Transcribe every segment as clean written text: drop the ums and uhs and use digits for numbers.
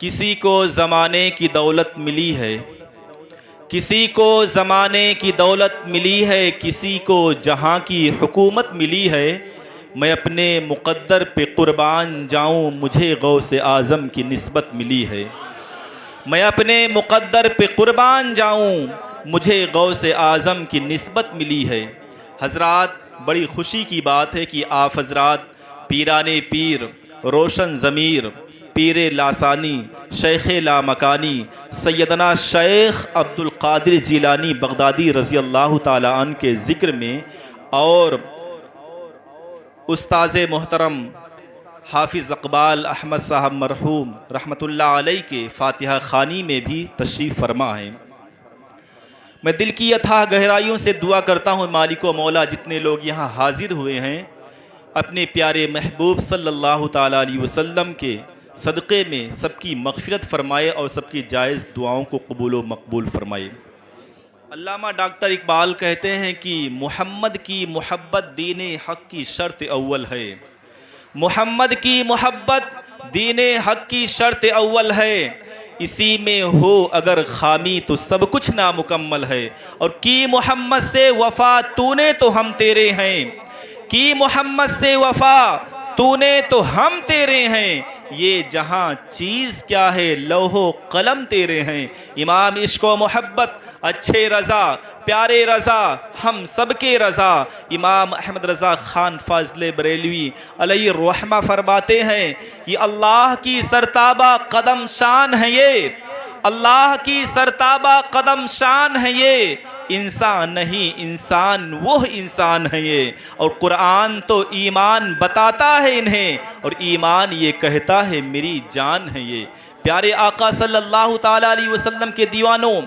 किसी को ज़माने की दौलत मिली है, किसी को ज़माने की दौलत मिली है, किसी को जहाँ की हुकूमत मिली है। मैं अपने मुक़द्दर पे क़ुरबान जाऊँ, मुझे गौसे आज़म की निस्बत मिली है। मैं अपने मुक़द्दर पे क़ुरबान जाऊँ, मुझे गौसे आज़म की निस्बत मिली है। हज़रात, बड़ी ख़ुशी की बात है कि आप हज़रात पीराने पीर, रोशन ज़मीर, पीर लासानी, शेख़ लामकानी, सैयदना शेख़ अब्दुल क़ादिर जिलानी बगदादी रज़ी अल्लाह ताला अन्हु के ज़िक्र में और उस्ताज़े मोहतरम हाफिज़ इक़बाल अहमद साहब मरहूम रहमतुल्लाह अलैह के फ़ातिहा ख़ानी में भी तशरीफ़ फरमा है। मैं दिल की अथाह गहराइयों से दुआ करता हूँ मालिक व मौला, जितने लोग यहाँ हाज़िर हुए हैं, अपने प्यारे महबूब सल्लल्लाहु ताला अलैहि वसल्लम के सदक़े में सबकी मग़फ़िरत फ़रमाए और सबकी जायज़ दुआओं को कबूल व मकबूल फ़रमाए। अल्लामा डॉक्टर इकबाल कहते हैं कि मोहम्मद की मोहब्बत दीन हक़ की शर्त अव्वल है। मोहम्मद की मोहब्बत दीन हक़ की शर्त अव्वल है। इसी में हो अगर खामी तो सब कुछ नामुकम्मल है। और की मोहम्मद से वफ़ा तूने तो हम तेरे हैं, की मोहम्मद से वफ़ा तूने तो हम तेरे हैं। ये जहाँ चीज़ क्या है, लौहो कलम तेरे हैं। इमाम इश्क़ व मोहब्बत, अच्छे रज़ा, प्यारे रज़ा, हम सब के रज़ा इमाम अहमद रज़ा ख़ान फ़ाज़िल बरेलवी अलैहि रहमा फरमाते हैं कि अल्लाह की सरताबा कदम शान है ये, अल्लाह की सरताबा कदम शान है ये। इंसान नहीं इंसान वो इंसान है ये। और कुरान तो ईमान बताता है इन्हें, और ईमान ये कहता है मेरी जान है ये। प्यारे आका सल्लल्लाहु ताला अलैहि वसल्लम के दीवानों,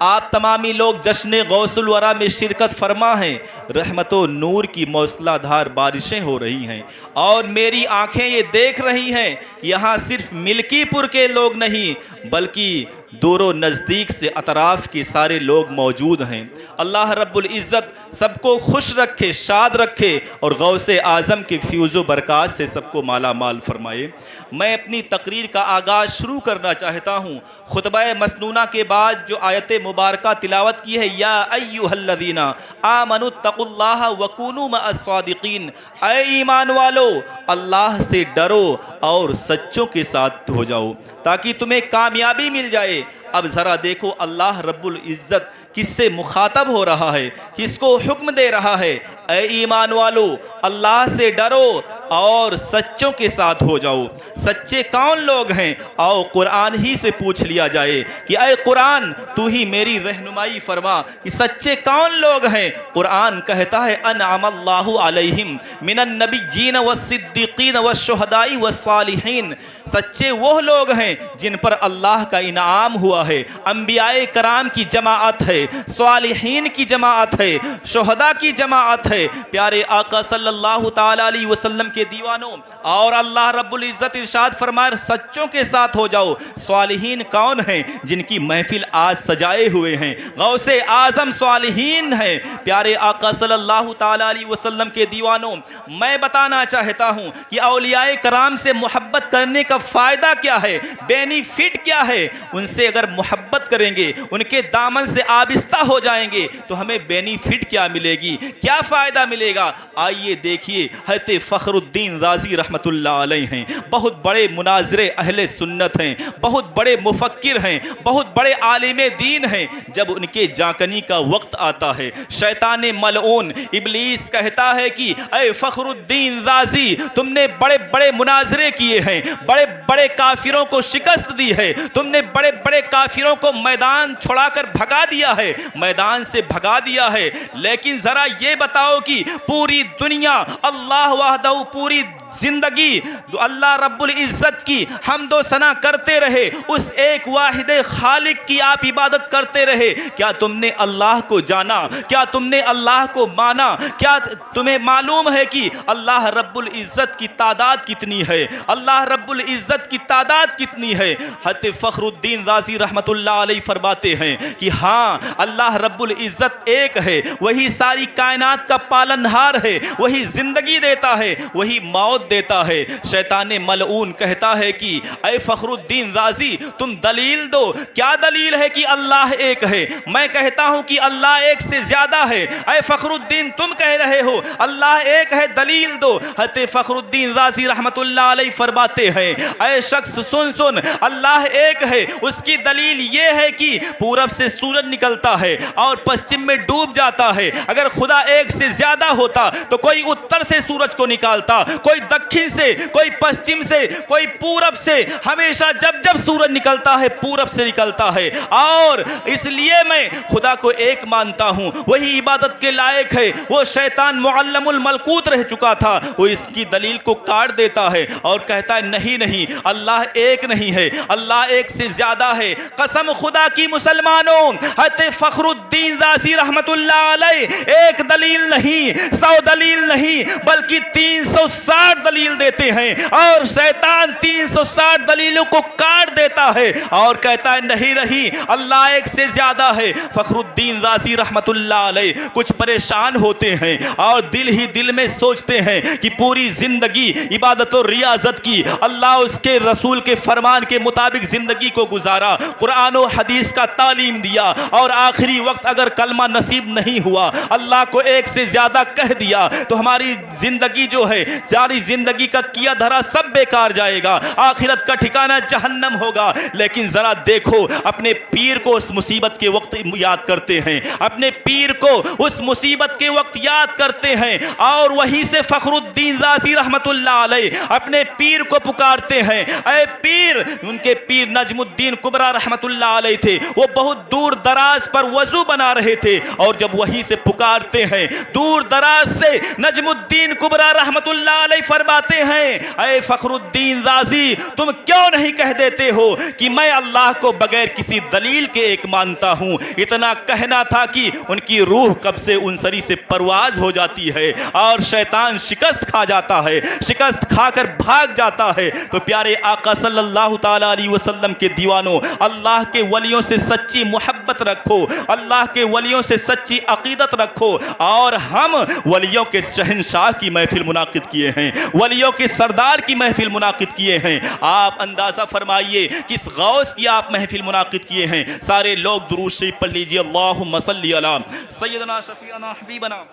आप तमामी लोग जश्न गौसुल वरा में शिरकत फरमा हैं। रहमतो नूर की मौसलाधार बारिशें हो रही हैं और मेरी आंखें ये देख रही हैं कि यहाँ सिर्फ मिल्कीपुर के लोग नहीं बल्कि दूरो नज़दीक से अतराफ़ के सारे लोग मौजूद हैं। अल्लाह रब्बुल इज़्ज़त सबको खुश रखे, शाद रखे और गौसे आज़म के फ्यूज़ व बरक़ात से सबको माला माल फरमाए। मैं अपनी तकरीर का आगाज़ शुरू करना चाहता हूँ। खुतबा मसनूना के बाद जो आयत मुबारका तिलावत की है, या अय्युहल्लज़ीना आमनुत्तकुल्लाह वकूनू मअस्सादिकीन, ऐ ईमान वालो अल्लाह से डरो और सच्चों के साथ हो जाओ ताकि तुम्हें कामयाबी मिल जाए। अब ज़रा देखो अल्लाह रब्बुल इज़्ज़त किससे मुखातब हो रहा है, किसको हुक्म दे रहा है, ऐ ईमान वालो अल्लाह से डरो और सच्चों के साथ हो जाओ। सच्चे कौन लोग हैं? आओ कुरान ही से पूछ लिया जाए कि ऐ कुरान तू ही मेरी रहनुमाई फरमा कि सच्चे कौन लोग हैं। कुरान कहता है अनअमल्लाहु अलैहिम मिनन नबिय्यीन वस्सिद्दीकीन वश्शुहदाई वस्सालिहीन। सच्चे वो लोग हैं जिन पर अल्लाह का इनाम हुआ है। अंबियाए कराम की जमाअत है, स्वालिहीन की जमाअत है, शुहदा की जमाअत है। प्यारे आका सल्लल्लाहु ताला अलैहि वसल्लम के दीवानों, और अल्लाह रब्बुल इज़्ज़त इरशाद फरमाए सच्चों के साथ हो जाओ। स्वालिहीन कौन हैं? जिनकी महफिल आज सजाए हुए हैं। गौसे आज़म स्वालिहीन है। प्यारे आका सल्लल्लाहु ताला अलैहि वसल्लम के दीवानों, मैं बताना चाहता हूँ कि औलियाए कराम से मोहब्बत करने का फ़ायदा क्या है, बेनिफिट क्या है। उनसे अगर मोहब्बत करेंगे, उनके दामन से आबिस्ता हो जाएंगे तो हमें बेनिफिट क्या मिलेगी, क्या फ़ायदा मिलेगा। आइए देखिए, हज़रत फ़खरुद्दीन राज़ी रहमतुल्लाह अलैह हैं, बहुत बड़े मुनाज़िरे अहले सुन्नत हैं, बहुत बड़े मुफ़क्किर हैं, बहुत बड़े आलिम दीन हैं। जब उनके जाकनी का वक्त आता है, शैतान मलऊन इब्लीस कहता है कि ऐ फ़खरुद्दीन राज़ी तुमने बड़े बड़े मुनाज़िरे किए हैं, बड़े बड़े काफिरों को शिकस्त दी है, तुमने बड़े बड़े काफिरों को मैदान छोड़ाकर भगा दिया है, मैदान से भगा दिया है। लेकिन ज़रा ये बताओ कि पूरी दुनिया अल्लाह वहदहू पूरी जिंदगी अल्लाह रब्बुल इज़्ज़त की हम्दो सना करते रहे, उस एक वाहिदे खालिक की आप इबादत करते रहे। क्या तुमने अल्लाह को जाना? क्या तुमने अल्लाह को माना? क्या तुम्हें मालूम है कि अल्लाह रब्बुल इज़्ज़त की तादाद कितनी है? अल्लाह रब्बुल इज़्ज़त की तादाद कितनी है? हज़रत फ़खरुद्दीन राज़ी रहमतुल्लाह अलैह फरमाते हैं कि हाँ, अल्लाह रब्बुल इज़्ज़त एक है, वही सारी कायनात का पालनहार है, वही ज़िंदगी देता है, वही मौत गोद देता है। शैतान मलऊन कहता है कि ऐ फखरुद्दीन राजी तुम दलील दो, क्या दलील है कि अल्लाह एक है? मैं कहता हूं कि अल्लाह एक से ज्यादा है। ऐ फखरुद्दीन तुम कह रहे हो अल्लाह एक है, दलील दो। हज़रत फखरुद्दीन राजी रहमतुल्लाह अलैह फरमाते हैं ऐ शख्स सुन सुन, अल्लाह एक है, उसकी दलील ये है कि पूरब से सूरज निकलता है और पश्चिम में डूब जाता है। अगर खुदा एक से ज्यादा होता तो कोई उत्तर से सूरज को निकालता, कोई दक्षिण से, कोई पश्चिम से, कोई पूरब से। हमेशा जब जब सूरज निकलता है पूरब से निकलता है, और इसलिए मैं खुदा को एक मानता हूं, वही इबादत के लायक है। वो शैतान मुअल्लमुल मलकूत रह चुका था, वो इसकी दलील को काट देता है और कहता है नहीं नहीं, अल्लाह एक नहीं है, अल्लाह एक से ज्यादा है। कसम खुदा की मुसलमानों, हज़रत फखरुद्दीन राज़ी रहमतुल्लाह अलैह एक दलील नहीं, 100 दलील नहीं, बल्कि 360 दलील देते हैं, और शैतान 360 दलीलों को काट देता है और कहता है नहीं नहीं, अल्लाह एक से ज्यादा है। फखरुद्दीन राज़ी रहमतुल्लाह अलैह कुछ परेशान होते हैं और दिल ही दिल में सोचते हैं कि पूरी जिंदगी इबादत और रियाजत की, अल्लाह उसके रसूल के फरमान के मुताबिक जिंदगी को गुजारा, कुरान और हदीस का तालीम दिया, और आखिरी वक्त अगर कलमा नसीब नहीं हुआ, अल्लाह को एक से ज्यादा कह दिया, तो हमारी जिंदगी जो है, सारी जिंदगी का किया धरा सब बेकार जाएगा, आखिरत का ठिकाना जहन्नम होगा। लेकिन जरा देखो, अपने पीर को उस मुसीबत के वक्त याद करते हैं, अपने पीर को उस मुसीबत के वक्त याद करते हैं, और वहीं से फखरुद्दीन राज़ी रहमतुल्लाह अलैह अपने पीर को पुकारते हैं ऐ पीर। उनके पीर नजमुद्दीन कुबरा रहमतुल्लाह अलैह थे, वो बहुत दूर दराज पर वजू बना रहे थे, और जब वहीं से पुकारते हैं दूर दराज से, नजमुद्दीन कुबरा रहमतुल्लाह अलैह फरमाते हैं ऐ फखरुद्दीन राज़ी तुम क्यों नहीं कह देते हो कि मैं अल्लाह को बगैर किसी दलील के एक मानता हूं। इतना कहना था कि उनकी रूह कब से उनसरी से परवाज हो जाती है और शैतान शिकस्त खा जाता है, शिकस्त खाकर भाग जाता है। तो प्यारे आका सल्लल्लाहु ताला अलैहि वसल्लम के दीवानों, अल्लाह के वलियों से सच्ची मोहब्बत रखो, अल्लाह के वलियों से सच्ची अकीदत रखो। और हम वलियों के शहंशाह की महफिल मुनाकिद किए हैं, वलियों के सरदार की महफिल मुनाकिद किए हैं। आप अंदाज़ा फरमाइए किस गौस की आप महफिल मुनाकिद किए हैं। सारे लोग दुरूद शरीफ पढ़ लीजिए, अल्लाहुम्मा सल्ली अला सय्यदना शफीअना हबीबना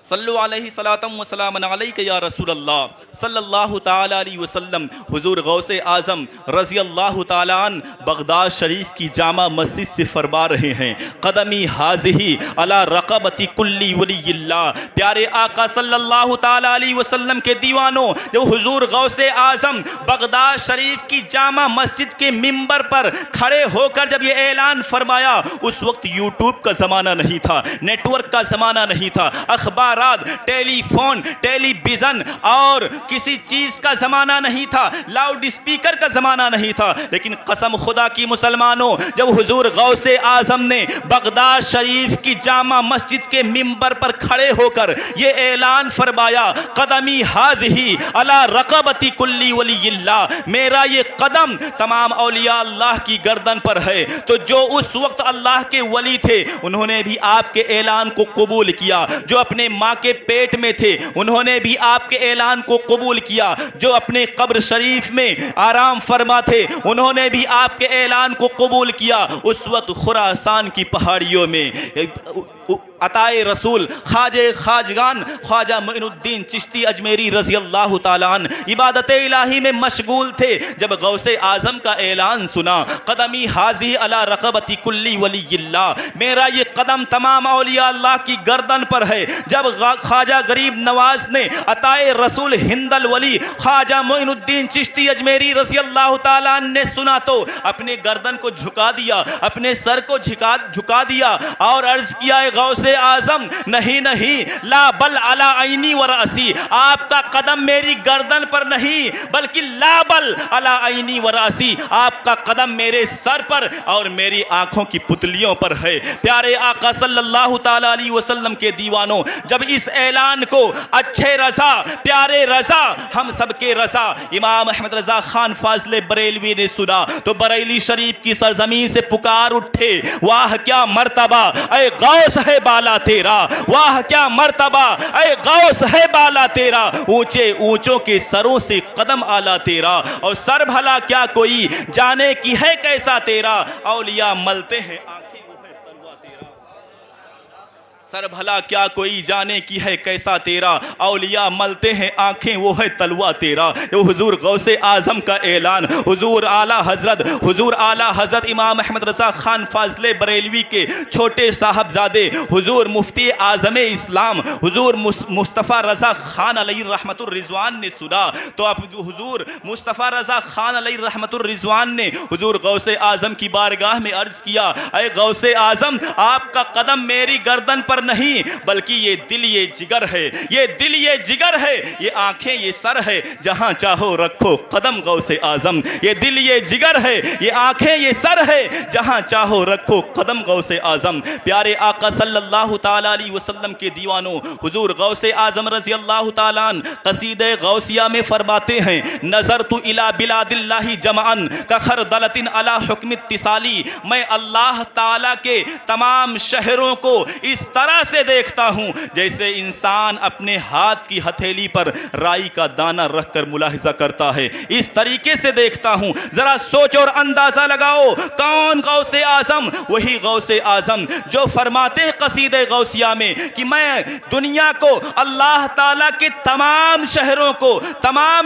सल्लु अलैहि सलातम व सलामन अलैका या रसूल अल्लाह सल्लल्लाहु ताला अलैहि वसल्लम। हुजूर गौसे आज़म रज़ी अल्लाह ताला अन बगदाद शरीफ की जामा मस्जिद से फरमा रहे हैं कदमी हाज़िही अला रक़बती कुल्ली वलिय्यिल्लाह। प्यारे आका सल्लल्लाहु ताला अलैहि वसल्लम के दीवानों, जब हुजूर गौसे आज़म बगदाद शरीफ की जामा मस्जिद के मिंबर पर खड़े होकर जब ये ऐलान फरमाया, उस वक्त यूट्यूब का ज़माना नहीं था, नेटवर्क का ज़माना नहीं था, अखबार, टेलीफोन, टेलीविजन और किसी चीज का जमाना नहीं था, लाउड स्पीकर का जमाना नहीं था। लेकिन कसम खुदा की मुसलमानों, जब हुजूर गौसे आजम ने बगदाद शरीफ की जामा मस्जिद के मिंबर पर खड़े होकर यह ऐलान फरमाया कदमी हाज़िही अला रक़बती कुल्ली वलिय्यिल्लाह, मेरा ये कदम तमाम औलिया अल्लाह की गर्दन पर है, तो जो उस वक्त अल्लाह के वली थे उन्होंने भी आपके ऐलान को कबूल किया, जो अपने माँ के पेट में थे उन्होंने भी आपके ऐलान को कबूल किया, जो अपने कब्र शरीफ में आराम फरमा थे उन्होंने भी आपके ऐलान को कबूल किया। उस वक्त खुरासान की पहाड़ियों में अताए रसूल ख्वाजे खाजगान ख्वाजा मोइनुद्दीन चिश्ती अजमेरी रज़ी अल्लाह ताला अन्हु इबादत इलाही में मशगूल थे। जब गौसे आज़म का ऐलान सुना कदमी हाज़ी अला रक़बती कुल्ली वलिय्यिल्लाह, मेरा ये कदम तमाम औलिया अल्लाह की गर्दन पर है। जब ख्वाजा गरीब नवाज ने अताए रसूल हिंदल वली ख्वाजा मोइनुद्दीन चिश्ती अजमेरी रज़ी अल्लाह ताला अन्हु ने सुना तो अपने गर्दन को झुका दिया, अपने सर को झुका दिया और अर्ज किया गौसे आजम नहीं नहीं, ला बल अला आईनी व रासी, आपका कदम मेरी गर्दन पर नहीं बल्कि ला बल अला आईनी व रासी, आपका कदम मेरे सर पर और मेरी आंखों की पुतलियों पर है। प्यारे आका सल्लल्लाहु ताला अलैहि वसल्लम के दीवानों, जब इस ऐलान को अच्छे रजा, प्यारे रजा, हम सबके रजा इमाम अहमद रजा खान फाजले बरेलवी ने सुना तो बरेली शरीफ की सरजमीन से पुकार उठे, वाह क्या मर्तबा ऐ गौस है बाला तेरा, वाह क्या मर्तबा ऐ गौस है बाला तेरा, ऊंचे ऊंचों के सरों से कदम आला तेरा, और सर भला क्या कोई जाने की है कैसा तेरा, औलिया मलते हैं आंखें वो है तलवा तेरा। सर भला क्या कोई जाने की है कैसा तेरा, औलिया मलते हैं आंखें वो है तलवा तेरा। ये हुजूर गौसे आजम का ऐलान, हुजूर आला हजरत इमाम अहमद रज़ा खान फाजले बरेलवी के छोटे साहबजादे हुजूर मुफ्ती आजम इस्लाम हुजूर मुस्तफ़ा रज़ा खान अलैहि रहमतुर रिज़वान ने सुना, तो अब हुजूर मुस्तफ़ा रज़ा खान अलैहि रहमतुर रिज़वान ने हुजूर गौसे आजम की बारगाह में अर्ज़ किया, ऐ गौसे आजम आपका कदम मेरी गर्दन पर नहीं बल्कि ये दिल ये जिगर है, ये दिल ये जिगर है, ये आंखें ये सर है, जहां चाहो रखो कदम गौसे आजम। ये दिल ये जिगर है, ये आंखें ये सर है, जहां चाहो रखो कदम गौसे आजम। प्यारे आका सल्लल्लाहु ताला अलैहि वसल्लम के दीवानों, हुजूर गौसे आजम रज़ी अल्लाह ताला अन्हु क़सीदे गौसिया में फरमाते हैं, नजर तु इला बिलादिल्लाहि जमअन का खरदलतिन अला हुक्म इत्तिसाली, मैं अल्लाह ताला के तमाम शहरों को इस तरह से देखता हूं जैसे इंसान अपने हाथ की हथेली पर राई का दाना रखकर मुलाहिजा करता है, इस तरीके से देखता हूं। जरा सोच और अंदाजा लगाओ कौन गौसे आजम, वही गौसे आजम जो फरमाते हैं कसीदे गौसिया में कि मैं दुनिया को, अल्लाह ताला के तमाम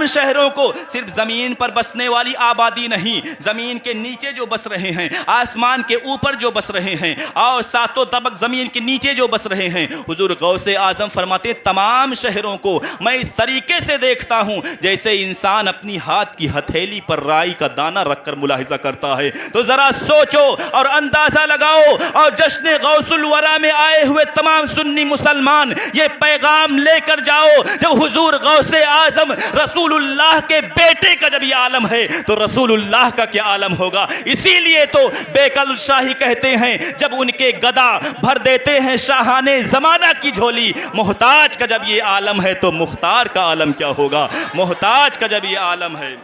शहरों को सिर्फ जमीन पर बसने वाली आबादी नहीं, जमीन के नीचे जो बस रहे हैं, आसमान के ऊपर जो बस रहे हैं, और सातों तबक जमीन के नीचे जो बस रहे हैं, हुजूर गौसे आजम फरमाते तमाम शहरों को मैं इस तरीके से देखता हूं जैसे इंसान अपनी हाथ की हथेली पर राई का दाना रखकर मुलाहिजा करता है। तो जरा सोचो और अंदाजा लगाओ, और जश्न गौसुल वरा में आए हुए तमाम सुन्नी मुसलमान ये पैगाम लेकर जाओ, जब हुजूर गौसे आजम रसूलुल्लाह के बेटे का जब ये आलम है तो रसूलुल्लाह का क्या आलम होगा। इसीलिए तो बेकल शाही कहते हैं, जब उनके गदा भर देते हैं शाहाने जमाना की झोली, मोहताज का जब ये आलम है तो मुख्तार का आलम क्या होगा। मोहताज का जब ये आलम है।